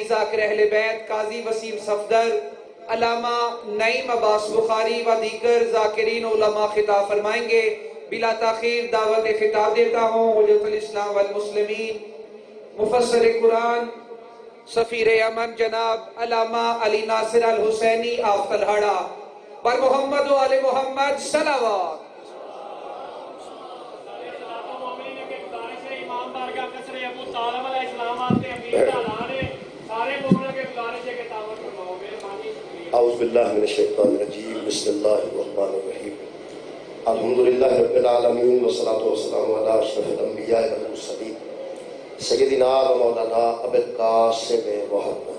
ذاکر اہل بیت قاضی وسیم صفدر، علامہ نعیم عباس بخاری و دیگر ذاکرین علماء خطاب فرمائیں گے۔ بلا تاخیر دعوت خطاب دیتا ہوں حجت الاسلام والمسلمین، مفسر قرآن، سفیر امن جناب علامہ علی ناصر الحسینی آف تلہاڑا، بر محمد و آل محمد صلوات۔ اعوذ باللہ من الشیطان الرجیم، بسم اللہ الرحمن الرحیم، الحمدللہ رب العالمین والصلاة والسلام علی اشرف الانبیاء والمرسلین سیدنا و مولانا ابی القاسم محمد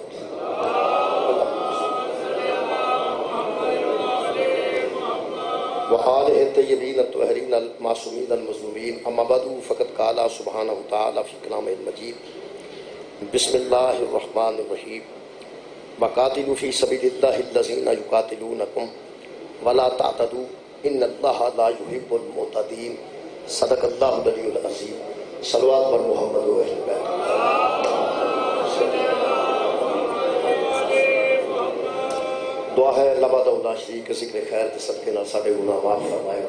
وآلہ الطیبین الطاہرین المعصومین المظلومین، اما بعد فقد قال سبحانہ وتعالی فی کلامہ المجید، بسم اللہ الرحمن الرحیم، وَقَاتِلُوا فِي سَبِيلِ اللَّهِ الَّذِينَ يُقَاتِلُونَكُمْ وَلَا تَعْتَدُوا إِنَّ اللَّهَ لَا يُحِبُّ الْمُعْتَدِينَ صدق اللہ العلی العظیم۔ صلوات بر محمد و اہل بیت۔ دعا ہے اللہ وحدہ لا شریک ذکر خیر کے صدقے نال ساڈے گناہ معاف فرمائے،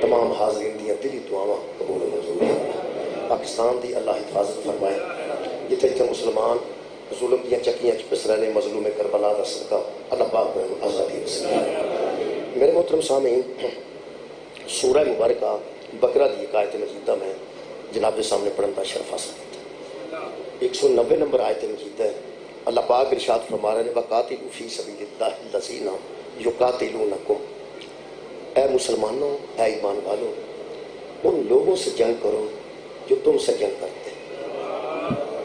تمام حاضرین دیاں دلی دعاواں قبول و منظور فرمائے، پاکستان دی اللہ حفاظت فرمائے، جتھے جتھے مسلمان ظلم دیا چکیاں پس رہنے مظلوم کربلا دا صدقہ اللہ پاک میں آزادی رسید۔ میرے محترم سامعین، سورہ مبارکہ بقرہ دی ایک آیت مجیدہ میں جناب کے سامنے پڑھن کا شرف حاصل کیا۔ 190 نمبر آیت مجیدہ ہے۔ اللہ پاک ارشاد فرما رہے ہیں وَقَاتِلُوا فِي سَبِيلِ اللَّهِ الَّذِينَ يُقَاتِلُونَكُمْ، اے مسلمانوں، اے ایمان والوں، ان لوگوں سے جنگ کرو جو تم سے جنگ کرتے ہیں،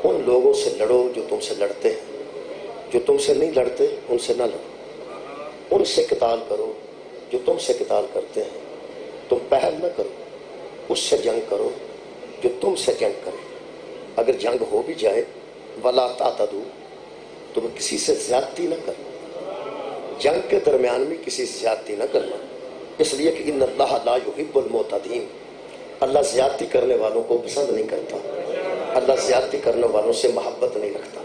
ان لوگوں سے لڑو جو تم سے لڑتے ہیں، جو تم سے نہیں لڑتے ان سے نہ لڑو، ان سے قتال کرو جو تم سے قتال کرتے ہیں، تم پہل نہ کرو، اس سے جنگ کرو جو تم سے جنگ کرے، اگر جنگ ہو بھی جائے وَلَا تَعْتَدُوا، تم کسی سے زیادتی نہ کرو، جنگ کے درمیان میں کسی سے زیادتی نہ کرنا، اس لیے کہ ان اللہ لا یحب المعتدین، اللہ زیادتی کرنے والوں کو پسند نہیں کرتا، اللہ زیادتی کرنے والوں سے محبت نہیں رکھتا۔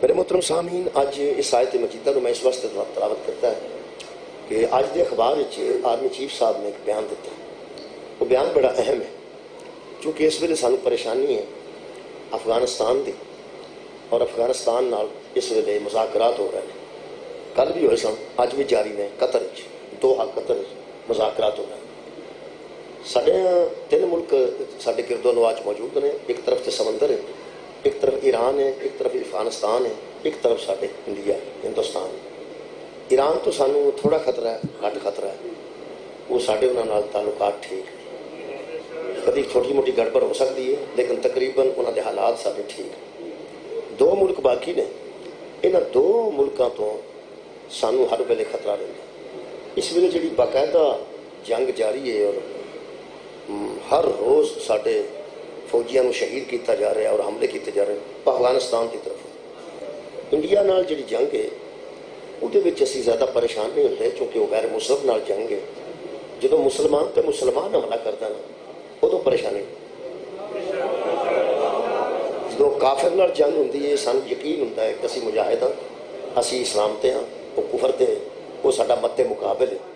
میرے محترم سامعین، آج اس آیت مجیدہ کو میں اس وقت تلاوت کرتا ہے کہ آج دے اخبار آرمی چیف صاحب نے ایک بیان دیتا ہے، وہ بیان بڑا اہم ہے کیونکہ اس ویلے سانو پریشانی ہے افغانستان دی، اور افغانستان نال اس ویلے مذاکرات ہو رہے ہیں، کل بھی ہوئے سن، آج بھی جاری نے، قطر دوحہ قطر مذاکرات ہو رہے ہیں۔ ساڑھے 3 ملک ساڑھے گرد و نواز موجود ہیں، ایک طرف سے سمندر ہے، ایک طرف ایران ہے، ایک طرف افغانستان ہے، ایک طرف ساڑھے انڈیا ہندوستان ہے۔ ایران تو سانو تھوڑا خطرہ ہے، گھٹ خطرہ ہے، وہ ساڑھے انہوں نال تعلقات ٹھیک ہے، کبھی چھوٹی موٹی گڑبڑ ہو سکتی ہے لیکن تقریباً انہوں نے حالات ساڑھے ٹھیک ہیں۔ 2 ملک باقی نے، انہاں 2 ملکاں تو سانو ہر ویلے خطرہ رہتا ہے۔ اس ویلے جڑی باقاعدہ جنگ جاری ہے اور ہر روز ساڑھے فوجیاں نو شہید کیتا جا رہا ہے اور حملے کیتے جا رہے ہیں افغانستان کی طرف۔ انڈیا نال جڑی جنگ ہے اودے وچ اسی زیادہ پریشان نہیں ہوتے چونکہ وہ غیر مسلم نال جنگ ہے، جدو مسلمان تے مسلمان حملہ کرتا نا ادو پریشانی، جدو کافر نال جنگ ہوندی ہے سانو یقین ہوتا ہے کہ اسی مجاہد ہاں، اسی اسلام تے ہاں، وہ کفر تے ہیں، وہ ساڈا مد مقابل ہے۔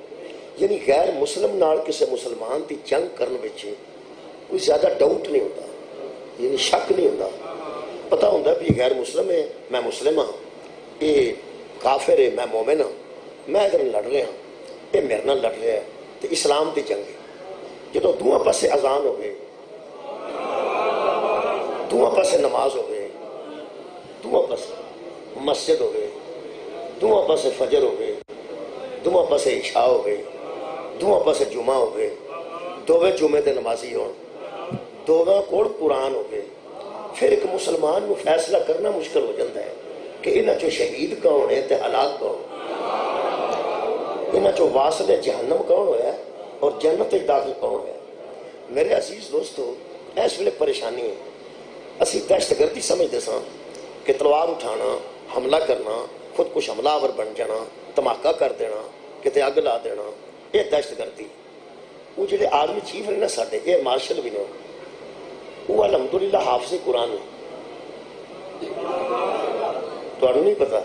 یعنی غیر مسلم نال کسی مسلمان دی جنگ کرن وچ کوئی زیادہ ڈاؤٹ نہیں ہوتا، یعنی شک نہیں ہوتا، پتہ ہوتا بھی غیر مسلم ہے میں مسلم ہاں، یہ کافر ہے میں مومن ہاں، میں ادھر لڑ رہا ہاں، یہ میرے نال لڑ رہا ہے، تو اسلام دی جنگ ہے۔ جدو دونوں پاسے اذان ہو گئے، دونوں پاسے نماز ہو گئے، دونوں پاسے مسجد ہو گئے، دونوں پاسے فجر ہو گئے، دونوں پاسے عشاء ہو گئے، دونوں پاسے جمعہ ہو گئے، دوویں جمعے دے نمازی ہون، دوواں کول قرآن ہو گئے، پھر ایک مسلمان کو فیصلہ کرنا مشکل ہو جاتا ہے کہ انہاں چو شہید کون ہے تے ہلاک کون، انہاں چو واصل جہنم کون ہویا ہے اور جنت داخل کون ہے۔ میرے عزیز دوستو، اس ویلے پریشانی ہے، اسی دہشت گردی سمجھتے ساں کہ تلوار اٹھانا، حملہ کرنا، خود کچھ حملہ آور بن جانا، دھماکہ کر دینا، کتے اگ لا دینا، یہ دہشت گردی۔ وہ جڑے آرمی چیف نے نا ساڈے، یہ مارشل بھی نے، وہ الحمدللہ حافظ قرآن ہے، تمہیں نہیں پتا؟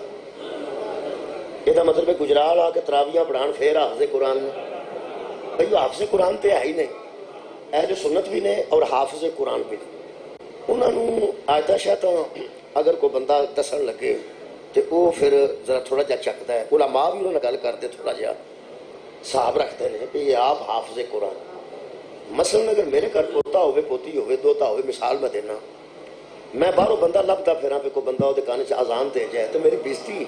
یہ مطلب ہے گجرال آ کے تراویاں پڑھان پھر حافظ قرآن نے؟ بھائی وہ حافظ قرآن تے ہے ہی نہیں، اہل سنت بھی نے اور حافظ قرآن بھی نے. انہوں نے آیتاں شاید اگر کوئی بندہ دسن لگے تو وہ پھر ذرا تھوڑا جہا چکتا ہے. علماء بھی انہوں نے گل کرتے تھوڑا جہا صاحب رکھتے ہیں کہ یہ آپ حافظ قرآن. مثلاً اگر میرے گھر پوتا ہوئے پوتی ہوئے دوتا ہوئے، مثال میں دینا، میں باہروں بندہ لبتا پھراں پہ کوئی بندہ وہ کان چ اذان دے جائے تو میری بےزتی.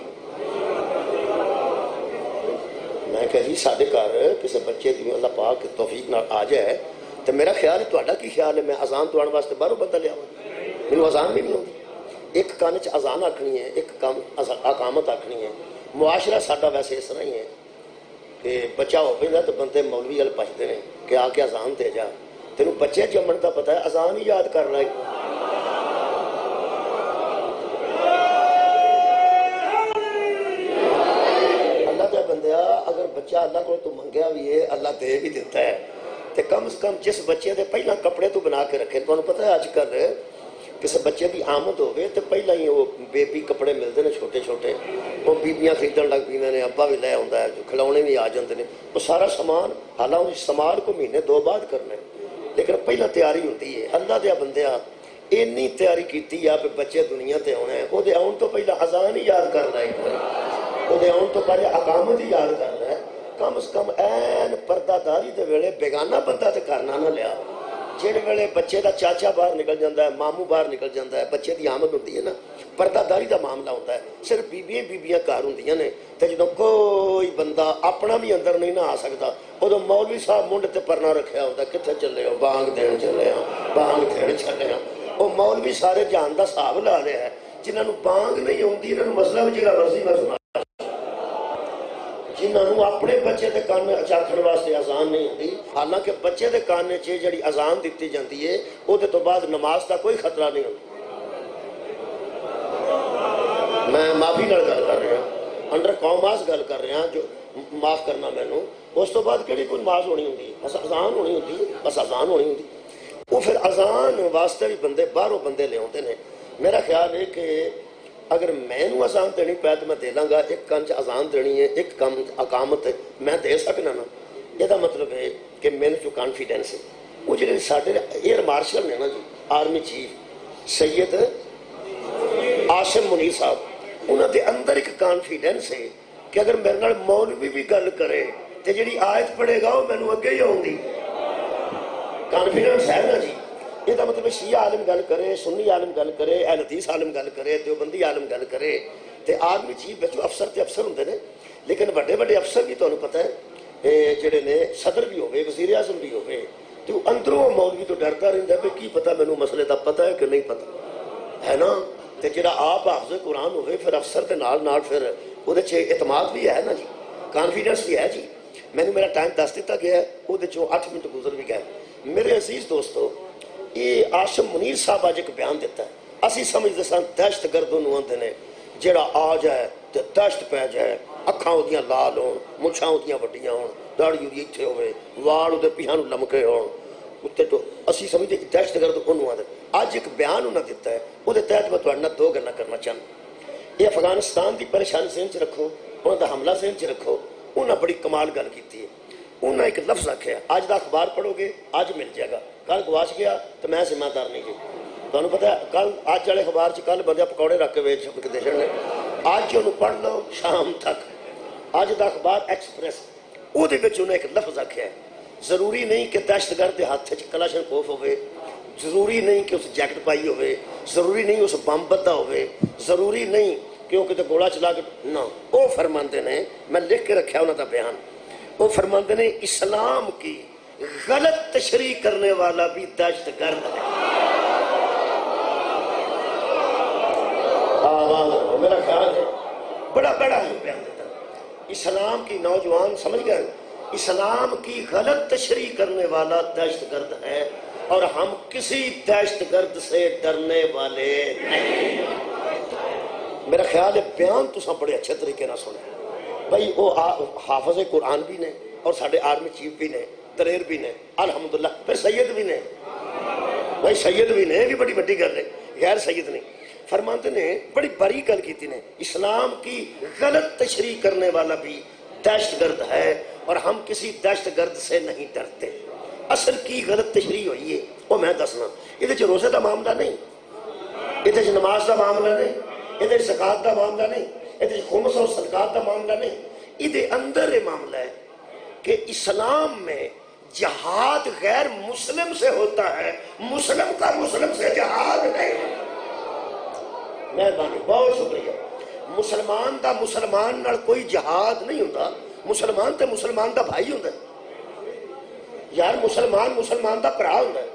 میں کہ جی سارے گھر کسی بچے کی اللہ پاک توفیق نہ آ جائے تو میرا خیال ہے تہاڈا کی خیال ہے میں اذان دوان واسطے باہروں بندہ لیا میرے اذان بھی نہیں ہوتی. ایک کان چ اذان آکھنی ہے، ایک کام اقامت آکھنی ہے. معاشرہ ساڈا ویسے اس طرح ہی ہے کہ بچہ ہوئے نا تو بندے مولوی وال پجتے ہیں کہ آ کے اذان دے جا. تینوں بچے جمن کا پتہ ہے اذان ہی یاد کر رہا ہے. اگر بچہ اللہ کو تو منگیا بھی ہے اللہ دے بھی دیتا ہے تو کم از کم جس بچے دے پہلا کپڑے تو بنا کے رکھے. تمہیں پتہ ہے آج کل کسی بچے کی آمد ہوئے تو پہلا ہی وہ بیبی کپڑے ملتے ہیں چھوٹے چھوٹے، وہ بیبیاں خریدن لگ پی نے، ابا بھی لے آتا ہے، کھلونے بھی آ جاتے ہیں. وہ سارا سامان حالانکہ استعمال کو مہینے دو بعد کرنا ہے لیکن پہلا تیاری ہوتی ہے. اللہ دیا بندیا اینی تیاری کیتی ہے کہ بچے دنیا تے آنا ہے، وہ آن تو پہلا اذان ہی یاد کرنا ہے، وہ آن تو پہلے اقامت ہی یاد کرنا ہے. کم از کم این پردہ داری دے ویلے بیگانہ بندہ تے کرنا نہ لیا. جہے ویلے بچے دا چاچا باہر نکل جاتا ہے، ماموں باہر نکل جاتا ہے، بچے دی آمد ہوتی ہے نا، پردہ داری دا معاملہ ہوتا ہے. صرف بیبیاں گھر ہوندیاں نے تے جدوں کوئی بندہ اپنا بھی اندر نہیں نہ آ سکتا ادو مولوی صاحب منڈ تے پرنا رکھیا ہوتا ہے، کتنے چلے ہو؟ بانگ دین چلے ہاں، بانگ دین چلے ہاں. وہ مولوی سارے جہان دا حساب لا رہا ہے. جنہاں نوں بانگ نہیں آتی انہاں نوں مسئلہ بھی جہاں مرضی میں سنا، جنہوں اپنے بچے دے کان چاکھن واسطے اذان نہیں ہوتی. حالانکہ بچے دے کان چ جڑی اذان دیتی جاتی ہے وہ تو بعد نماز کا کوئی خطرہ نہیں ہوتا. میں معافی نال گل کر رہا انڈر قوماس گل کر رہا جو معاف کرنا مینوں. اس تو بعد کہڑی کوئی نماز ہونی ہوتی؟ بس اذان ہونی ہوتی، بس اذان ہونی ہوتی. وہ پھر اذان واسطے بھی بندے باہروں بندے لے آتے ہیں. میرا خیال ہے کہ اگر میں نو اذان دینی پہ تو میں دے لاں گا. ایک کان چ اذان دینی ہے، ایک کام اقامت میں دے سکنا نا. یہ مطلب ہے کہ میرے جو کانفیڈینس ہے وہ جڑے سارے ایئر مارشل نے نا جی، آرمی چیف سید عاصم منیر صاحب، انہوں دے اندر ایک کانفیڈینس ہے کہ اگر میرے نال مولوی بھی گل کرے تو جڑی آیت پڑھے گا وہ مینوں اگے ہی آؤں گی. کانفیڈینس ہے نا جی. یہ مطلب شیعہ عالم گل کرے، سنی عالم گل کرے، اہل حدیث عالم گل کرے، دیوبندی عالم گل کرے تے آرمی چیف بچوں افسر تے افسر ہوندے نے. لیکن بڑے بڑے افسر بھی تمہیں پتہ ہے جڑے نے صدر بھی ہوئے، وزیر اعظم بھی ہوئے، تو اندروں مولوی تو ڈرتا رہتا ہے کہ پتہ مینوں مسئلے دا پتہ ہے کہ نہیں پتہ ہے نا. تے جڑا آپ حافظ قرآن ہوئے پھر افسر دے نال نال پھر وہ اعتماد بھی ہے نا جی، کانفیڈنس بھی ہے جی. مینوں میرا ٹائم دس دیتا گیا ہے، وہ 8 منٹ گزر بھی گئے. میرے عزیز دوستو، یہ عاصم منیر صاحب آج ایک بیان دیتا ہے. اسی سمجھتے سن دہشت گرد انہوں آندے نے جڑا آ جائے تو دہشت پہ جائے، اکھاں اودیاں لال ہون، مچھاں اودیاں وڈیاں ہون، داڑھی اودی اتھے ہوئے، وال اودے پیچھے لمکے ہون، اتنے تو اسی سمجھتے دہشت گرد انہوں آندے. اج ایک بیان انہوں نے دیتا ہے، وہ تحت میں تھوڑے نال 2 گلاں کرنا چاہنا. یہ افغانستان کی پریشانی ذہن چ رکھو، انہوں دا حملہ ذہن چ رکھو. انہوں نے بڑی کمال گل کی ہے. انہوں نے ایک لفظ آکھیا، اج دا اخبار پڑھو گے اج مل جائے گا، کل گواچ گیا تو میں ذمہ دار نہیں جی. تمہیں پتہ ہے کل اج والے اخبار چ کل بندے پکوڑے رکھ کے ویچ کے دے چھڑنے، اج انہوں پڑھ لو شام تک. اج دا اخبار ایکسپریس وہ ایک لفظ آکھیا ہے، ضروری نہیں کہ دہشت گرد کے ہاتھ کلاشن کوف ہوئے، ضروری نہیں کہ اس جیکٹ پائی ہوئے، ضروری نہیں اس بم بدھا ہوئے، ضروری نہیں کہ وہ کتے گولا چلا کے نہ. وہ فرماندے نے، میں لکھ کے رکھا انہوں دا بیان، وہ فرماندے نے اسلام کی غلط تشریح کرنے والا بھی دہشت گرد ہے. میرا خیال ہے بڑا بیان دیتا. اسلام کی نوجوان سمجھ گئے، اسلام کی غلط تشریح کرنے والا دہشت گرد ہے اور ہم کسی دہشت گرد سے ڈرنے والے نہیں. میرا خیال ہے بیان تو سب بڑے اچھے طریقے نہ سنے بھائی. وہ حافظ قرآن بھی نے اور سارے آرمی چیف بھی نے، دلیر بھی نے الحمدللہ، پھر سید بھی نے بھائی، سید بھی نے، بھی بڑی بڑی گل ہے، غیر سید نہیں. فرماتے نے بڑی بڑی گل کی نے، اسلام کی غلط تشریح کرنے والا بھی دہشت گرد ہے اور ہم کسی دہشت گرد سے نہیں ڈرتے۔ اصل کی غلط تشریح ہوئی ہے وہ میں دسنا، یہ روزے کا معاملہ نہیں، یہ نماز کا معاملہ نہیں، یہ زکات کا معاملہ نہیں، یہ خمس اور صدقات کا معاملہ نہیں، یہ اندر یہ معاملہ ہے کہ اسلام میں جہاد غیر مسلم سے ہوتا ہے، مسلم کا مسلم سے جہاد نہیں۔ مہربانی، بہت شکریہ۔ مسلمان دا مسلمان نال کوئی جہاد نہیں ہوتا، مسلمان تے مسلمان دا بھائی ہوتا ہے یار، مسلمان مسلمان دا پرا ہوتا ہے۔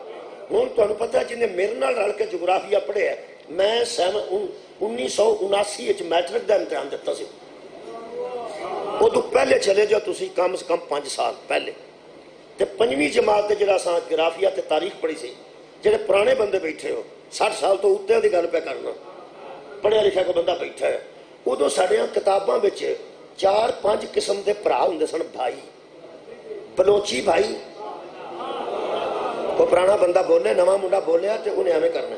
ہوں تمہیں پتہ ہے جنہیں میرے نال رل کے جغرافیہ پڑھے ہے، میں 1979 میٹرک دا امتحان دیتا سی، وہ تو پہلے چلے جاؤ تسی کم سے کم 5 سال پہلے، تے 5ویں جماعت تے جڑا سا جغرافیہ تے تاریخ پڑھی سی، جڑے پرانے بندے بیٹھے ہو 60 سال تو اتنے دی گل پہ کرنا، پڑھیا لکھا کو بندہ بیٹھا ہے، ادو ساڈیاں کتاباں وچ 4-5 قسم دے بھرا ہوندے سن بھائی، بلوچی بھائی، کوئی پرانا بندہ بولے نواں منڈا بولیا تے انہیں ایویں کرنا۔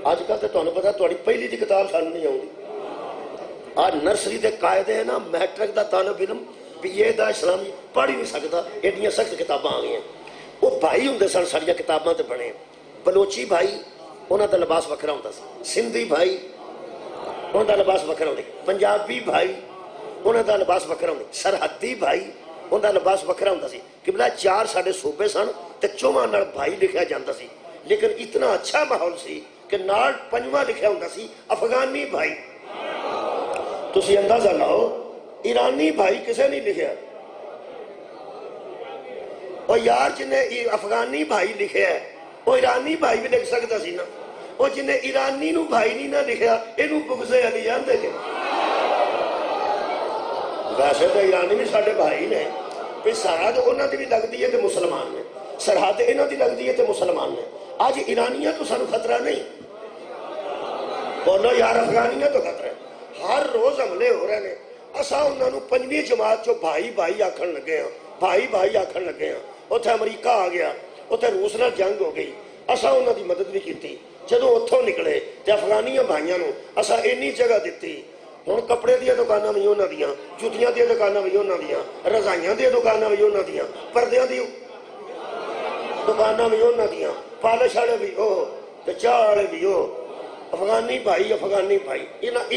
اج کل تے تانوں پتہ تہاڈی پہلی دی کتاب سانوں نہیں آؤندی، آج نرسری دے قاعدے ہیں نا، میٹرک دا طالب علم بی اے دا اسلامی پڑھ ہی نہیں سکتا، ایڈیاں سخت کتاباں آ گئیں۔ وہ بھائی ہوندے سن ساڈیاں کتاباں تے بنے، بلوچی بھائی انہاں دا لباس وکھرا ہوندا سی، سندھی بھائی انہاں دا لباس وکھرا ہوندا، پنجابی بھائی انہاں دا لباس وکھرا ہوندا، سرحدی بھائی انہاں دا لباس وکھرا ہوندا سی۔ قبلہ 4 ساڈے صوبے سن تے 4 نال بھائی لکھیا جاندا سی، لیکن اتنا اچھا ماحول سی کہ نال 5واں لکھیا ہوندا سی افغانی بھائی۔ تسی اندازہ لاؤ ایرانی بھائی کسے نہیں لکھیا، اور یار جنہیں افغانی بھائی لکھیا ہے وہ ایرانی بھائی بھی لکھ سکتا سی نا، اور جنہیں ایرانی نو بھائی نہیں نہ لکھیا انہوں بغض علی جاندے کہ ویسے تو ایرانی بھی ساڈے بھائی نے، پھر سرحد انہاں دی بھی لگدی ہے تے مسلمان نے، سرحد انہاں دی لگدی ہے تے مسلمان نے۔ آج ایرانیاں تو سانو خطرہ نہیں، بولو یار افغانیاں تو خطرہ ہے، ہر روز حملے ہو رہے ہیں، اساں انہاں نو 5ویں جماعت چو بھائی بھائی آکھن لگے ہیں، بھائی بھائی آکھن لگے ہیں۔ اتھے امریکہ آ گیا، اتھے روس نال جنگ ہو گئی، اساں انہاں دی مدد بھی کیتی، جدوں اتھوں نکلے تے افغانیاں بھائیاں نو اساں اینی جگہ دتی، ہن کپڑے دیاں دکاناں وی انہاں دیاں، جُتیاں دیاں دکاناں وی انہاں دیاں، رضائیاں دیاں دکاناں وی انہاں دیاں، پردیاں دی دکاناں وی انہاں دیاں، پالش والے وی او تے چاہ والے وی او، افغانی بھائی افغانی بھائی۔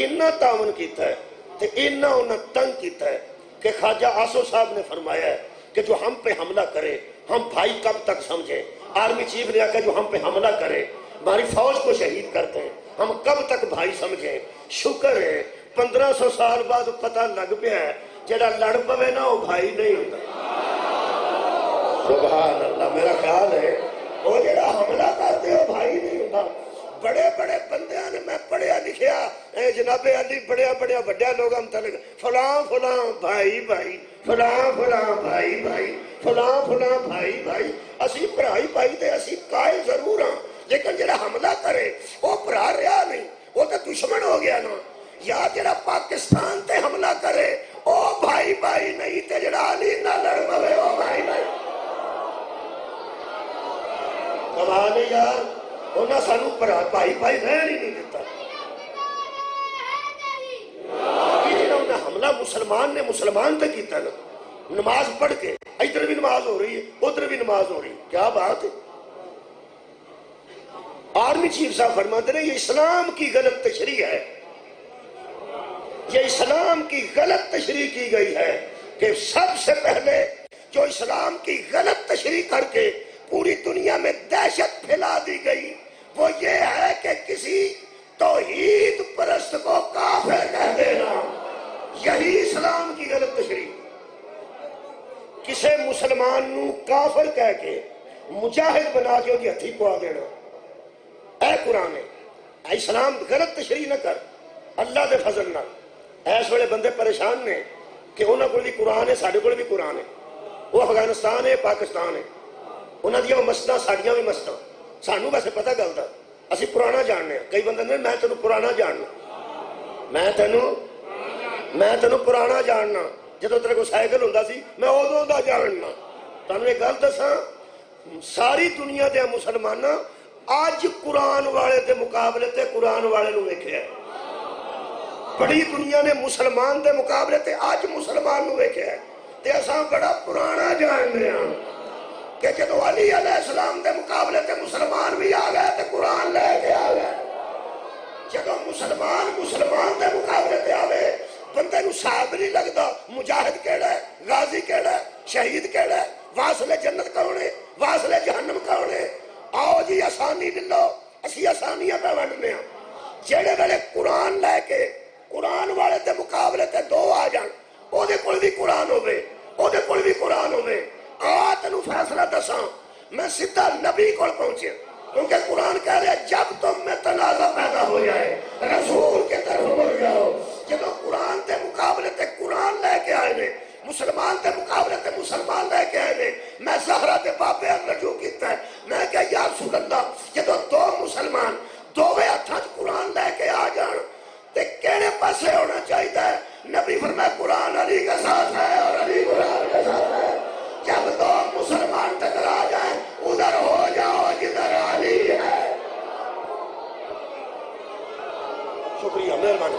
انہاں تعاون کیتا ہے تے انہاں تنگ کیتا ہے کہ خواجہ آسو صاحب نے فرمایا ہے کہ جو ہم پہ حملہ کرے ہم بھائی کب تک سمجھیں۔ آرمی چیف نے کہا جو ہم پہ حملہ کرے ہماری فوج کو شہید کرتے ہیں ہم کب تک بھائی سمجھیں۔ شکر ہے 1500 سال بعد پتہ لگ پیا ہے جڑا لڑ پوے نا وہ بھائی نہیں ہوتا۔ سبحان اللہ، میرا خیال ہے وہ جڑا حملہ کرتے ہو بھائی نہیں ہوتا۔ بڑے بڑے بندیاں نے میں پڑھیا لکھیا اے جناب علی بڑیا بڑیا بڑیا لوگ ہم تلک فلاں فلاں بھائی بھائی، فلاں فلاں بھائی بھائی، فلاں فلاں بھائی بھائی۔ اسی بھائی بھائی دے اسی قائل ضرور ہاں، لیکن جڑا حملہ کرے وہ بھرا رہا نہیں، وہ تو دشمن ہو گیا نا۔ یا جڑا پاکستان تے حملہ کرے او بھائی بھائی نہیں تے جڑا علی نہ لڑ پوے وہ بھائی بھائی۔ کمال ہے یار، انہاں سانو بھائی بھائی رہن ہی نہیں دیتا۔ یہ جنہوں نے حملہ مسلمان نے مسلمان تے کیتا نا، نماز پڑھ کے ادھر بھی نماز ہو رہی ہے ادھر بھی نماز ہو رہی ہے، کیا بات ہے۔ آرمی چیف صاحب فرماتے ہیں یہ اسلام کی غلط تشریح ہے، یہ اسلام کی غلط تشریح کی گئی ہے کہ سب سے پہلے جو اسلام کی غلط تشریح کر کے پوری دنیا میں دہشت پھیلا دی گئی وہ یہ ہے کہ کسی توحید پرست کو کافر کہہ دینا، یہی اسلام کی غلط تشریح۔ کسی مسلمان نو کافر کہہ کے مجاہد بنا کے وہ ہتھی پوا دینا، اے قرآن اے اسلام غلط تشریح نہ کر اللہ دے فضل نہ۔ ایس ویلے بندے پریشان نے کہ انہاں کو بھی قرآن ہے ساڈے کو بھی قرآن ہے، وہ افغانستان ہے پاکستان ہے، انہاں دیاں مسجداں ساڈیاں بھی مسجداں، سانو ویسے پتہ گل دا اسی پرانا جاننے ہیں۔ کئی بندے نے میں تینوں پرانا جاننا، میں تینوں پرانا جاننا، جدو تیرے کو سائیکل ہوندا سی میں ادوں دا جاننا۔ تانوں ایک گل دساں، ساری دنیا دے مسلماناں آج قرآن والے دے مقابلے تے قرآن والے نو ویکھیا ہے. بڑی دنیا نے مسلمان دے مقابلے تے آج مسلمان نو ویکھیا ہے. تے اساں بڑا پرانا جاننے ہاں کہ جدو علی علیہ السلام دے مقابلے تے مسلمان بھی آ گئے تے قرآن لے کے آ گئے. جدو مسلمان دے مقابلے تے آوے بندے نو صاحب نہیں لگتا مجاہد کیڑا ہے، غازی کیڑا ہے، شہید کیڑا ہے، واصل جنت کون ہے، واصل جہنم کون ہے. آؤ جی آسانی لو، اسی آسانیاں پہ ونڈنے ہاں. جیڑے ویلے قرآن لے کے قرآن والے دے مقابلے تے دو آ جان، او دے کول بھی قرآن ہوے، او دے کول بھی قرآن ہوے. آ تینوں فیصلہ دساں، میں سیدھا نبی کول پہنچیا کیونکہ قرآن کہہ رہے جب تم میں تنازع پیدا ہو جائے رسول کے طرف مڑ جاؤ. جب قرآن دے مقابلے تے قرآن لے کے آئے نے، مسلمان دے مقابلے تے مسلمان لے کے آئے نے. میں زہرا دے بابے رجوع کیتا ہے، میں کہ یا رسول اللہ جدو دو مسلمان دوویں ہتھاں وچ قرآن لے کے آ جان تے کہڑے پاسے ہونا چاہیے؟ نبی فرمایا قرآن علی کے ساتھ ہے اور علی قرآن کے ساتھ ہے. جب دو مسلمان ٹکرا جائیں ادھر ہو جاؤ جدھر علی ہے. شکریہ، مہربانی.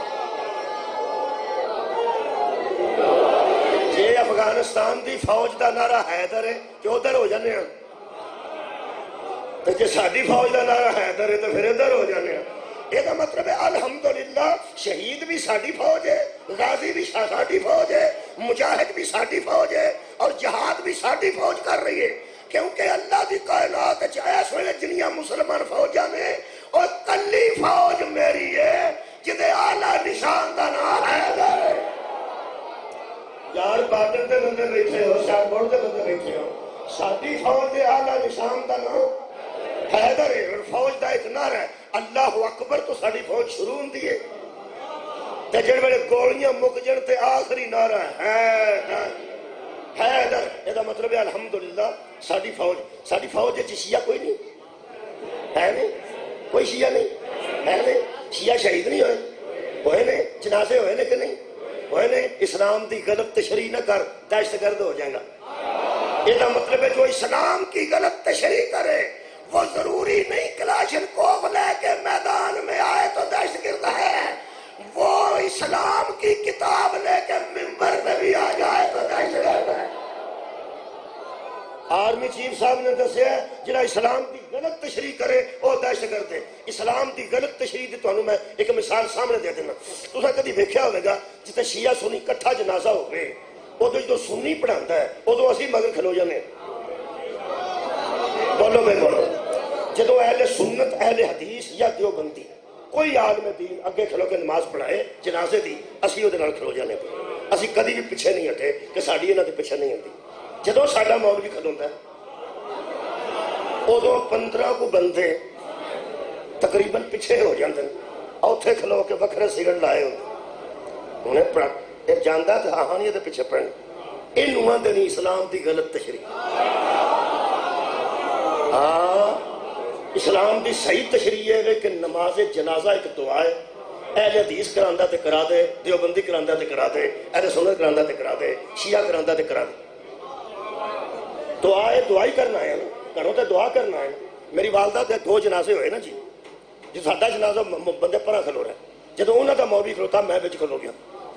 جی افغانستان دی فوج دا نعرہ حیدر ہے کہ ادھر ہو جانے ہیں، تو جی ساری فوج دا نعرہ حیدر ہے تو پھر ادھر ہو جانے ہیں. یہ مطلب ہے الحمدللہ شہید بھی ساری فوج ہے، غازی بھی ساری فوج ہے، مجاہد بھی ساری فوج ہے، اور جہاد بھی ساری فوج کر رہی ہے. کیونکہ اللہ دی کائنات اس ویلے جنیاں مسلمان فوجاں نے اور کلی فوج میری ہے جدے اعلیٰ نشان دا نام ہے. یار بارڈر دے بندے بیٹھے ہو، شاہ بورڈ دے بندے بیٹھے ہو، ساری فوج دے اعلیٰ نشان دا نام حیدر ہے. اور فوج دا ایک نعرہ ہے اللہ اکبر تو ساری فوج شروع ہوندی ہے. تے جڑے ویلے گولیاں مک جن تے آخری نعرہ ہے حیدر حیدر. یہ مطلب ہے الحمدللہ ساری فوج شیعہ کوئی نہیں ہے، نہیں کوئی شیعہ نہیں ہے، نہیں شیعہ شہید نہیں ہوئے نے، جنازے ہوئے نے کہ نہیں ہوئے نے. اسلام دی غلط تشریح نہ کر، دہشت گرد ہو جائے گا. یہ مطلب ہے جو اسلام کی غلط تشریح کرے وہ ضروری نہیں کلاشن کوف لے کے میدان میں آئے تو دہشت گرد ہے، وہ اسلام کی کتاب لے کے منبر میں بھی آ جائے تو دہشت گرد ہے. آرمی چیف صاحب نے دسیا جڑا اسلام دی غلط تشریح کرے وہ دہشت گرد ہے. اسلام دی غلط تشریح دی تانوں میں ایک مثال سامنے دے دینا. تساں کدی ویکھیا ہوے گا جتے شیعہ سنی کٹھا جنازہ ہوے ادو جو سنی پڑھاندا ہے ادو اسی مگر کھلو جانے. بولو بے بولو. جدو اہل سنت اہل حدیث یا دیوبندی کوئی عالم دین اگے کھلو کے نماز پڑھائے جنازے دی اسی وہ کھلو جانے پہ. اسی کدی بھی پیچھے نہیں ہٹے کہ ساری یہاں کے پیچھے نہیں ہٹی. جدو ساڈا مولوی کھلوتا ہے ادو 15 کو بندے تقریباً پیچھے ہو جاتے ہیں، اوتھے کھلو کے وکھرے سگڑ لائے ہوتے انہیں جانا تو ہاں نہیں پیچھے پڑھنے. یہ نواں دن اسلام دی غلط تشریح. اسلام دی صحیح تشریح ہے کہ نماز جنازہ ایک دعا ہے. اہل حدیث کراندہ تے کرا دے، دیوبندی کراندہ تے کرا دے، اہل سنت کراندہ تے کرا دے، شیعہ کراندہ تے کرا دے. دعا ہے، دعا ہی کرنا ہے نا، کرو تے دعا کرنا ہے. میری والدہ دے 2 جنازے ہوئے نا جی. جو ساڈا جنازہ بندے پرا کھلو رہا ہے، جدو انہوں دا مولوی کھلوتا میں بچ کھلو گیا.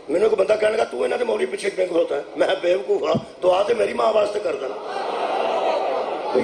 مینوں کوئی بندہ کہنے لگا تو انہوں نے مولوی پیچھے کیوں کھلوتا ہے؟ میں بیوقوف ہاں، دعا تے میری ماں واسطے کر دینا،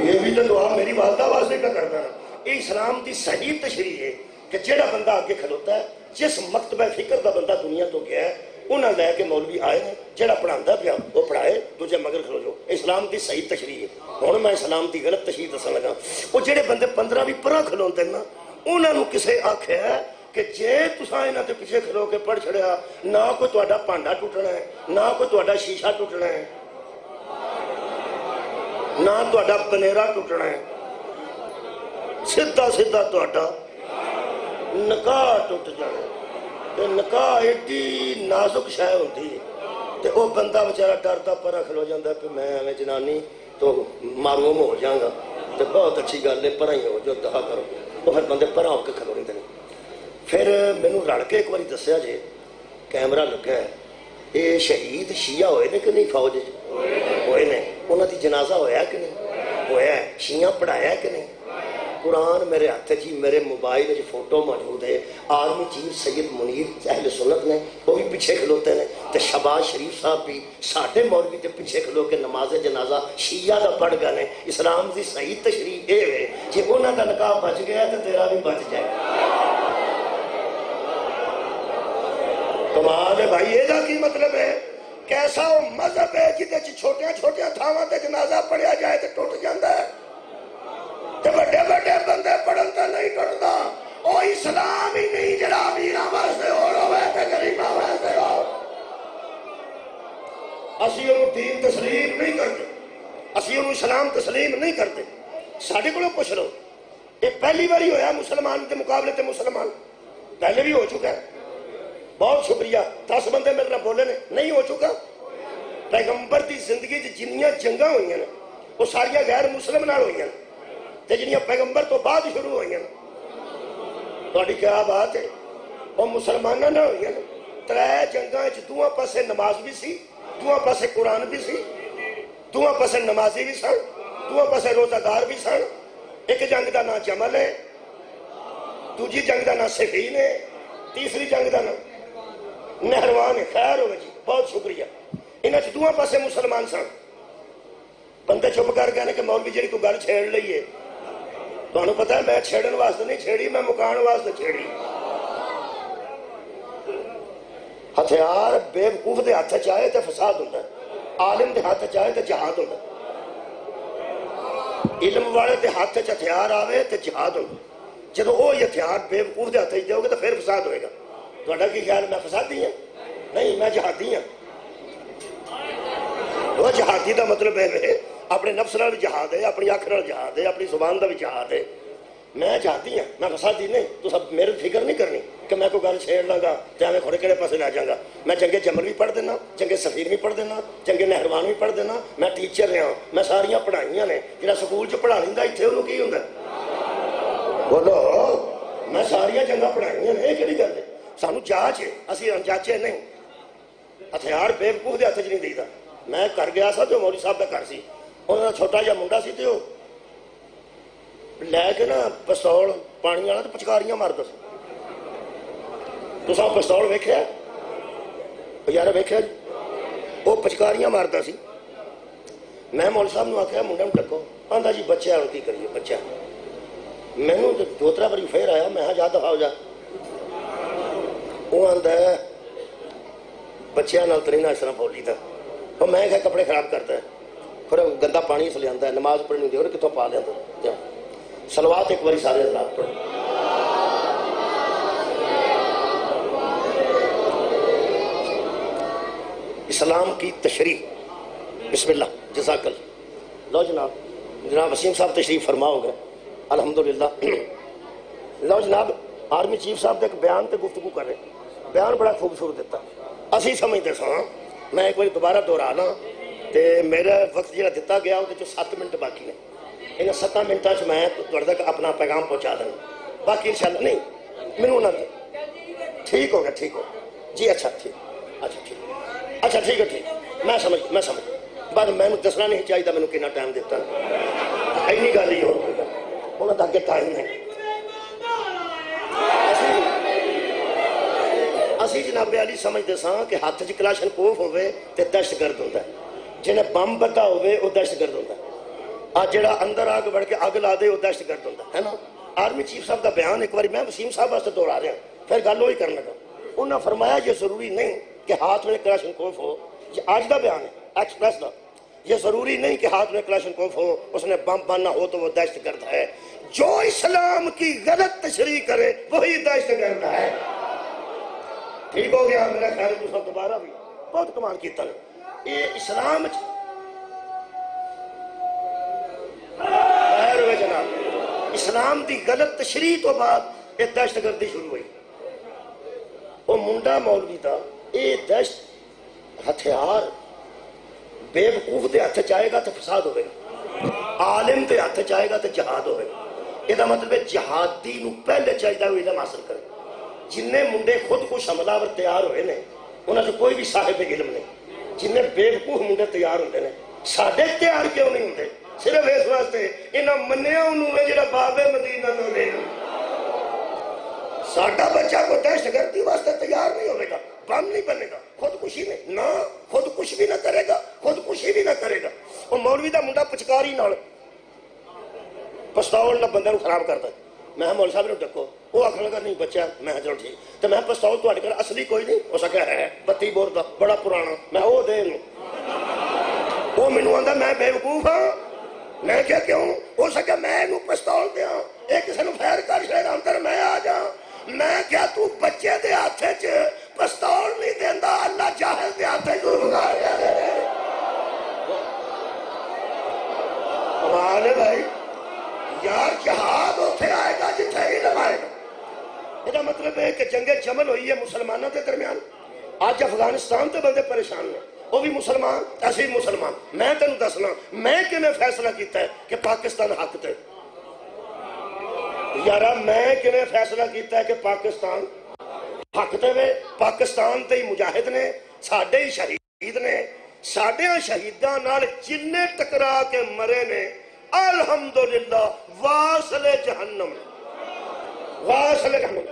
یہ بھی تو دعا میری والدہ واسطے کا کر دینا. یہ اسلام دی صحیح تشریح ہے کہ جڑا بندہ آگے کھلوتا ہے، جس مکتبہ فکر دا بندہ دنیا تو گیا ہے انہاں لے کے مولوی آئے ہیں، جڑا پڑھاندا پیا وہ پڑھائے، تجھے مگر کھلو جو. اسلام دی صحیح تشریح ہے. ہن میں اسلام دی غلط تشریح دسن لگا. وہ جڑے بندے 15 بھی پرا کھلوندے نا انہاں نوں کسے آکھیا کہ جے تساں انہاں دے پیچھے کھلو کے پڑھ چھڑیا نہ کوئی تہاڈا پانڈا ٹوٹنا ہے، نہ کوئی تہاڈا شیشہ ٹوٹنا ہے، نہ تہاڈا بنیرا ٹوٹنا ہے، سیدھا سیدھا تہاڈا نکاح ٹوٹ جانا. تے نکاح ایڈی نازک شے ہوندی ہے تے او بندہ بیچارہ ڈردا پرا کھلو جاندا کہ میں ایویں جنانی تو معلوم ہو جاؤں گا. تے بہت اچھی گل ہے، پرا ہی ہو جو دعا کرو. وہ پھر بندے پرا ہو کے کھلو رہندے نے. پھر مینوں رل کے ایک باری دسیا جے کیمرہ لگا ہے یہ شہید شیعہ ہوئے نے کہ نہیں فوج ہوئے نے؟ انہاں دی جنازہ ہویا کہ نہیں ہویا ہے؟ شیعہ پڑھایا کہ نہیں؟ قرآن میرے ہاتھ جی، میرے موبائل فوٹو موجود ہے، آرمی چیف سید منیر اہل سنت نے وہ بھی پیچھے کھلوتے ہیں، تے شہباز شریف صاحب بھی ساڈے مولوی تے پیچھے کھلو کے نماز جنازہ شیعہ دا پڑھ گئے نے۔ اسلام دی صحیح تشریح اے ہے جی انہاں دا نکاح بچ گیا تو تیرا بھی بچ جائے۔ کمال ہے بھائی، یہ دا کی مطلب ہے؟ کیسا وہ مذہب ہے جدے چھوٹیاں چھوٹیاں تھاواں تے جنازہ پڑھیا جائے تے ٹوٹ جاندا ہے، تے بڑے بڑے بندے پڑھن تے نہیں ٹوٹدا۔ او اسلام ہی نہیں جڑا امیراں واسطے ہو رہا ہے تے غریباں واسطے ہو۔ اسی انہوں دین تسلیم نہیں کرتے، اسی انہوں اسلام تسلیم نہیں کرتے۔ ساڈے کولوں پوچھ لو، یہ پہلی باری ہویا مسلمان کے مقابلے تے مسلمان؟ پہلے بھی ہو چکا ہے۔ بہت شکریہ، 10 بندے میرے نال بولے نے، نہیں ہو چکا؟ پیغمبر دی زندگی جنیاں جنگاں ہوئی ہیں وہ ساریاں غیر مسلم نال ہوئی ہیں، تے جنیاں پیغمبر تو بعد شروع ہوئی ہیں۔ تہاڈی کیا بات ہے؟ وہ مسلماناں نال ہوئی ہیں۔ 3 جنگاں وچ دوواں پاسے نماز بھی سی، دوواں پاسے قرآن بھی سی، دوواں پاسے نمازی بھی سن، دوواں پاسے روزہ دار بھی سن۔ ایک جنگ دا نام جمل ہے، دوجی جنگ دا نام صفین ہے، تیسری جنگ دا نام نہروان ہے۔ خیر ہوگا جی، بہت شکریہ۔ انہاں چ دوواں پاسے مسلمان سن۔ بندے چپ کر گئے کہ مولوی جی کو گل چھیڑ لئیے۔ تمہیں پتہ ہے میں چھیڑن واسطے نہیں چھیڑی، میں مکان واسطے چھیڑی۔ ہتھیار بے وقوف دے ہاتھ چاہے تے فساد ہوتا ہے، عالم دے ہاتھ چاہے تے جہاد ہوتا ہے۔ علم والے دے ہاتھ چ ہتھیار آوے تے جہاد ہوتا ہے۔ جب وہ ہتھیار بے وقوف دے ہاتھ جاؤ گے تو پھر فساد ہوئے گا۔ تہاڈا کی خیال میں فسادی ہوں؟ نہیں، میں جہادی ہوں۔ وہ جہادی دا مطلب ہے اپنے نفس نال جہاد ہے، اپنی اکھ نال جہاد ہے، اپنی زبان دا بھی جہاد ہے۔ میں جہادی ہوں، میں فسادی نہیں۔ تو سب میرے فکر نہیں کرنی کہ میں کوئی گل چھیڑ لاں گا تے میں کھڑے کھڑے پاسے لے جاؤں گا۔ میں جنگ جمل بھی پڑھ دینا، جنگ صفین بھی پڑھ دینا، جنگ نہروان بھی پڑھ دینا۔ میں ٹیچر رہا، میں ساریاں پڑھائیاں نے۔ جڑا سکول چ پڑھا لیندا اتنے انہوں کی ہوندا؟ بولو، میں ساریاں جنگاں پڑھائیاں نے، یہ کہڑی گل ہے؟ سانو جاچ ہے، اسی انجاچے نہیں۔ ہتھیار بے وقوف دے ہاتھ چ نہیں دیتا۔ میں گھر گیا سا تو مولوی صاحب کا گھر سی، انہوں نے چھوٹا جہا منڈا سی تو لے کے نا پستول پانی والا تو پچکاریاں مارتا سی۔ تساں پستول ویکھیا؟ یار ویکھیا جی؟ وہ پچکاریاں مارتا سی۔ میں مولوی صاحب نے آخیا منڈے نوں ڈکو، آندا جی بچہ ہوں کی کریے بچہ۔ مینوں 2-3 باری پھر آیا، میں ہاں جا دفاع ہو جا۔ وہ آندا ہے بچیاں نال تو نہیں اس طرح بولی دا، اور میں کہا کپڑے خراب کرتا ہے، پھر گندا پانی اس لے آندا ہے، نماز پڑھنی دے اور کتوں پا لیا۔ صلوات ایک باری سارے حضرات پڑھو۔ اسلام کی تشریح، بسم اللہ، جزاک اللہ۔ لو جناب وسیم صاحب تشریف فرما ہو گئے الحمدللہ۔ لو جناب آرمی چیف صاحب نے ایک بیان تے گفتگو کر رہے، بیان بڑا خوبصورت دیتا، اسی سمجھتے ساں۔ میں ایک بار دوبارہ دہرانا تے میرا وقت جہاں دیتا گیا وہ 7 منٹ باقی نے، ان 7 منٹوں میں تھوڑے تک اپنا پیغام پہنچا دوں، باقی انشاءاللہ نہیں مینوں نہ ٹھیک ہو گیا، ٹھیک ہو جی، اچھا ٹھیک، اچھا ٹھیک ہے، ٹھیک، میں سمجھ بعد میں دسنا نہیں چاہیے مینوں کتنا ٹائم دیتا، اینی گل ہی ہونا تک ٹائم نہیں۔ اسی جناب علی سمجھتے ساں کہ ہاتھ چ کلاشن کوف ہوئے تے دہشت گرد ہوتا ہے، جنہیں بم بتا ہوئے وہ دہشت گرد ہوتا ہے، آج جڑا اندر آگ بڑھ کے اگ لا دے وہ دہشت گرد ہوتا ہے نا۔ آرمی چیف صاحب کا بیان ایک بار میں وسیم صاحب واسطے دوہرا رہا ہوں، پھر گل وہی کرنے کا۔ انہوں نے فرمایا یہ ضروری نہیں کہ ہاتھ میں کلاشن کوف ہو، یہ آج کا بیان ہے ایکسپریس کا، یہ ضروری نہیں کہ ہاتھ میں کلاشن کوف ہو، اس نے بم بننا ہو تو وہ دہشت گرد ہے۔ جو اسلام کی غلط تشریح کرے وہی دہشت گرد ہے۔ ٹھیک ہو گیا؟ میرا خیال ہے سب دوبارہ بھی بہت کمال کیتا ہے یہ اسلام جناب، اسلام دی غلط تشریح تو بعد یہ دہشت گردی شروع ہوئی۔ وہ منڈا مولوی دا یہ دہشت ہتھیار بے وقوف دے ہاتھ چاہے گا تو فساد ہوئے گا، عالم دے ہاتھ چاہے گا تو جہاد ہوئے گا۔ یہ مطلب ہے جہادی نو پہلے چاہیے وہ علم حاصل کرے۔ جن منڈے خود کش حملہ ور تیار ہوئے نے انہوں نے کوئی بھی صاحب علم نہیں، جن بے وقوف منڈے تیار ہوتے ہیں۔ ساڈے تیار کیوں نہیں ہوتے؟ صرف اس واسطے انہاں منیا انہوں ہے جڑا باب مدینہ تو لے ساڈا بچہ کو دہشت گردی واسطے تیار نہیں ہوئے گا، بم نہیں بنے گا، خودکشی میں نہ، خودکشی بھی نہ کرے گا، خودکشی بھی نہ کرے گا۔ وہ مولوی دا منڈا پچکاری نال پستول نہ بندے خراب کرتا ہے۔ میں مول صاحب نے ڈکو، وہ آخر لگا نہیں بچہ، میں چلو ٹھیک تو میں پستول تھوڑے کر اصلی کوئی نہیں ہو سکیا ہے 32 بور دا بڑا پرانا، میں وہ دے لوں، وہ مینوں آندا میں بے وقوف ہاں، میں کیا کیوں ہو سکیا میں انہوں پستول دیا ایک کسی نے فیر کر شاید اندر میں آ جا، میں کیا تو بچے دے ہاتھے چ پستول نہیں دیندا، اللہ جاہل دے ہاتھے جو بگاڑ دیا کمال ہے بھائی۔ یار جہاد اتنے آئے گا جتنے علم آئے گا۔ یہ مطلب ہے کہ جنگ جمل ہوئی ہے مسلمانوں کے درمیان، آج افغانستان تے بندے پریشان ہیں، وہ بھی مسلمان ایسے ہی مسلمان۔ میں تینوں دسنا میں کیویں فیصلہ کیتا ہے کہ پاکستان حق تے، یارا میں کیویں فیصلہ کیتا ہے کہ پاکستان حق تے وے، پاکستان تے ہی مجاہد نے، ساڈے ہی شہید نے، ساڈے شہیداں نال جننے ٹکرا کے مرے نے الحمدللہ واصل جہنم، واصل جہنم۔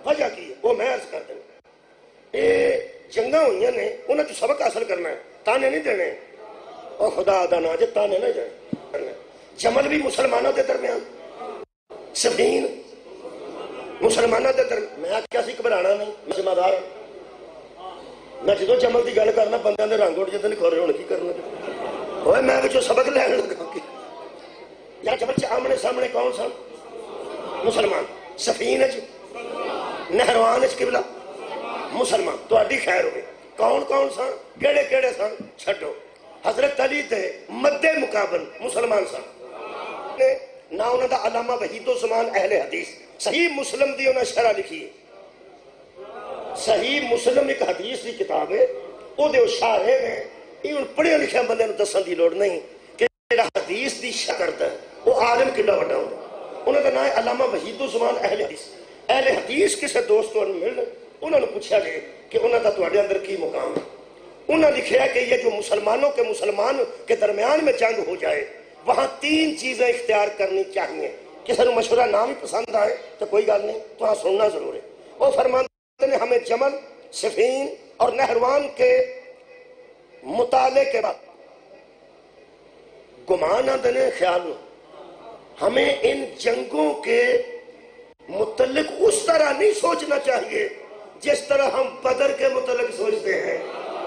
وجہ کی ہے وہ میں عرض کر دیں، یہ جنگاں ہوئی نے انہاں تو سبق حاصل کرنا ہے، تانے نہیں دینے، اور خدا دا نا جے تانے نہیں دینے۔ جمل بھی مسلمانوں کے درمیان، سفین مسلمانوں کے درمیان، میں کیا سی گھبرانا نہیں، میں ذمہ دار میں جدو جمل کی گل کرنا بندیاں دے رنگ اڑ جاندے نے، کھورے ہونے کی کرنا ہوئے میں وچوں سبق لین لگا کہ یا جمل آمنے سامنے کون سن؟ مسلمان۔ سفین نہروان قبلہ مسلمان، تہاڈی خیر ہوئے کون کون سن، کیڑے کیڑے سن چھڈو، حضرت علی تے مد مقابل مسلمان سن، نہ انہوں دا علامہ وحید الزمان اہل حدیث، صحیح مسلم دی انہوں نے شرح لکھی ہے، صحیح مسلم ایک حدیث دی کتاب ہے، وہ دے اشارے میں یہ پڑھے لکھے بندے نوں دسن دی لوڑ نہیں کہ جڑا حدیث دی شرح کرتا ہے وہ عالم کڈا وڈا ہوتا ہے۔ انہوں کا نام ہے علامہ وحید الزمان اہل حدیث۔ اہل حدیث کسے دوستوں نے ملنے انہوں نے پوچھا گیا کہ انہوں کا تہاڈے اندر کی مقام ہے، انہوں نے لکھا کہ یہ جو مسلمانوں کے مسلمان کے درمیان میں جنگ ہو جائے وہاں 3 چیزیں اختیار کرنی چاہیے، کسی نے مشورہ نام ہی پسند آئے تو کوئی گل نہیں، تو ہاں سننا ضرور ہے۔ وہ فرماتے ہیں ہمیں جمل، سفین اور نہروان کے مطالعے کے بعد گمان آتے ہیں، خیال نہ ہمیں ان جنگوں کے متعلق اس طرح نہیں سوچنا چاہیے جس طرح ہم بدر کے متعلق سوچتے ہیں،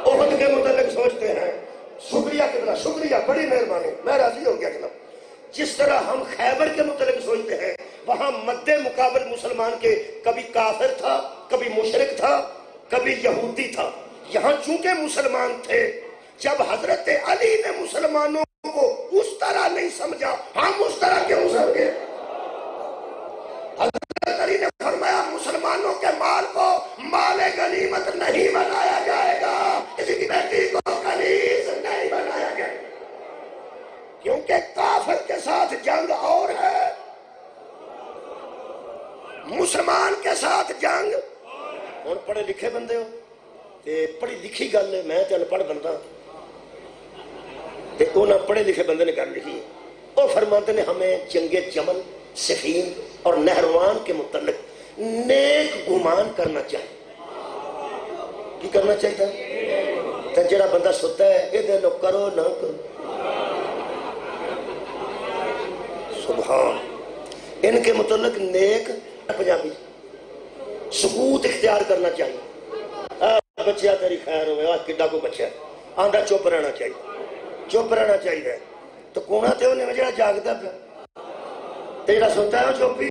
احد کے متعلق سوچتے ہیں۔ شکریہ کتنا شکریہ، بڑی مہربانی، میں راضی ہو گیا جناب۔ جس طرح ہم خیبر کے متعلق سوچتے ہیں وہاں مد مقابل مسلمان کے کبھی کافر تھا، کبھی مشرک تھا، کبھی یہودی تھا، یہاں چونکہ مسلمان تھے، جب حضرت علی نے مسلمانوں کو اس طرح نہیں سمجھا ہم اس طرح کیوں سمجھے؟ حضرت علی نے فرمایا مسلمانوں کے مال کو مال غنیمت نہیں بنایا جائے گا، کسی کی بیٹی کو کنیز نہیں بنایا جائے گا، کیونکہ کافر کے ساتھ جنگ اور ہے، مسلمان کے ساتھ جنگ۔ اور پڑھے لکھے بندے ہو تے پڑھی لکھی گل ہے، میں تے ان پڑھ بندہ تے انہاں پڑھے لکھے بندے نے گل لکھی ہے۔ وہ فرماتے ہیں ہمیں جنگ جمل، سفین اور نہروان کے متعلق نیک گمان کرنا چاہیے۔ کی کرنا چاہیے؟ تو جڑا بندہ سوتا ہے یہ دے لو کرو نہ کرو، سبحان، ان کے متعلق نیک پنجابی سکوت اختیار کرنا چاہیے۔ بچیا تیری خیر ہوئے، کڈا کو بچہ آندا چپ رہنا چاہیے، چپ رہنا چاہیے۔ تو کونا تے انہیں جڑا جاگتا پیا تیرا سوتا ہے چوپی۔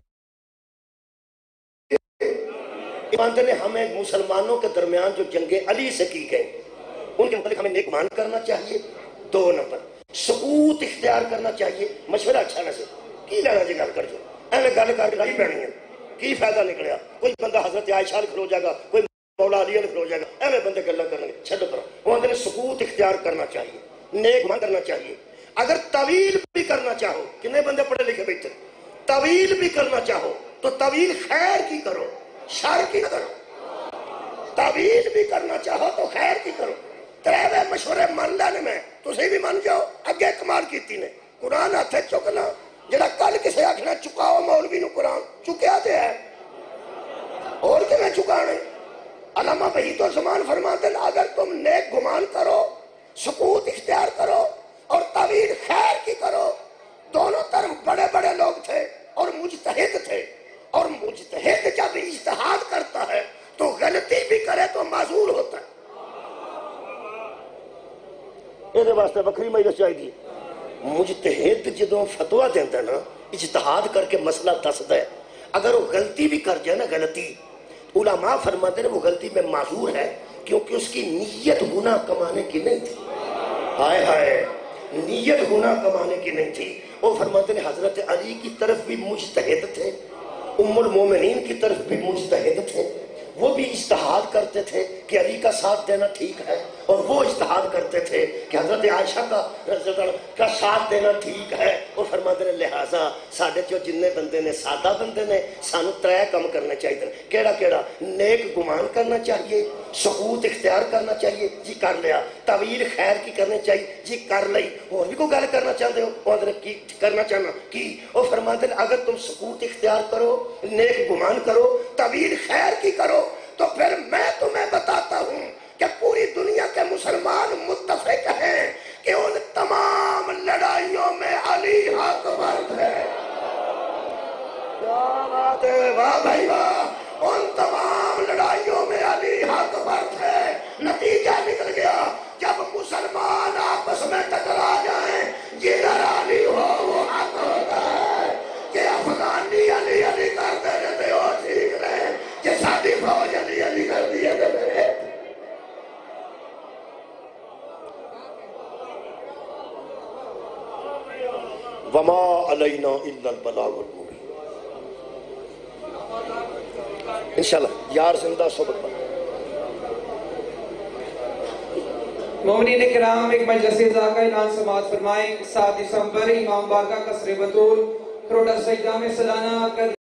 مانتے ہیں ہمیں مسلمانوں کے درمیان جو جنگ علی سے کی گئی ان کے متعلق ہمیں نیک مان کرنا چاہیے۔ 2 نمبر سکوت اختیار کرنا چاہیے، مشورہ اچھا نہ سے کی لینا جی گل کر جو ایویں گل کر کے لائی پینی ہے، کی فائدہ نکلیا؟ کوئی بندہ حضرت عائشہ کھلو جائے گا، کوئی مولا علی کھلو جائے گا، ایویں بندے گلا کریں گے، چھڈو پر۔ وہ اندر سکوت اختیار کرنا چاہیے، نیک مان کرنا چاہیے۔ اگر طویل بھی کرنا چاہو، کتنے بندے پڑھے لکھے بیٹھے، طویل بھی کرنا چاہو تو طویل خیر کی کرو، شر کی نہ کرو۔ طویل بھی کرنا چاہو تو خیر کی کرو۔ تریوے مشورے من لینے میں تسی بھی من جاؤ، اگے کمال کیتی نے، قرآن یہ واسطے بکری مجلس چاہیے. مجتہد جدوں فتویٰ دینا نا اجتہاد کر کے مسئلہ دسدا ہے، اگر وہ غلطی بھی کر جائے نا، غلطی علماء فرماتے ہیں وہ غلطی میں معذور ہے کیونکہ اس کی نیت گناہ کمانے کی نہیں تھی. ہائے ہائے، نیت گناہ کمانے کی نہیں تھی. وہ فرماتے ہیں حضرت علی کی طرف بھی مجتہد تھے، ام المومنین کی طرف بھی مجتہد تھے، وہ بھی اجتہاد کرتے تھے کہ علی کا ساتھ دینا ٹھیک ہے، اور وہ اجتہاد کرتے تھے کہ حضرت عائشہ کا ساتھ دینا ٹھیک ہے. اور فرماتے ہیں لہٰذا ساڑھے جو جننے بندے نے سادہ بندے نے سانو ترے کم کرنا چاہیے. کیڑا کیڑا؟ نیک گمان کرنا چاہیے، سکوت اختیار کرنا چاہیے، جی کر لیا. تعویل خیر کی کرنی چاہیے، جی کر لئی. اور بھی کوئی گل کرنا چاہتے ہو؟ اور کی کرنا چاہنا کی؟ اور فرماتے ہیں اگر تم سکوت اختیار کرو، نیک گمان کرو، تعویل خیر کی کرو، تو پھر میں تمہیں بتاتا ہوں کہ پوری دنیا کے مسلمان متفق ہیں کہ ان تمام لڑائیوں میں علی حق برد ہے. کیا بات ہے، واہ بھائی واہ! ان تمام لڑائیوں میں علی حق برد ہے. نتیجہ نکل گیا جب مسلمان آپس میں ٹکرا جائیں، جدھر علی ہو وہ حق ہوتا ہے. کہ افغانی علی علی کرتے رہتے ہو ٹھیک رہے، کہ ساتھی فوج علی علی کر دیا کرتے. وما علینا الا البلاغ المبین. انشاءاللہ یار زندہ صحبت پر. مومنین کرام، ایک مجلس ذا کا اعلان سماعت فرمائیں. 7 دسمبر امام بارگاہ قصر بطول روڈ سجدہ میں سالانہ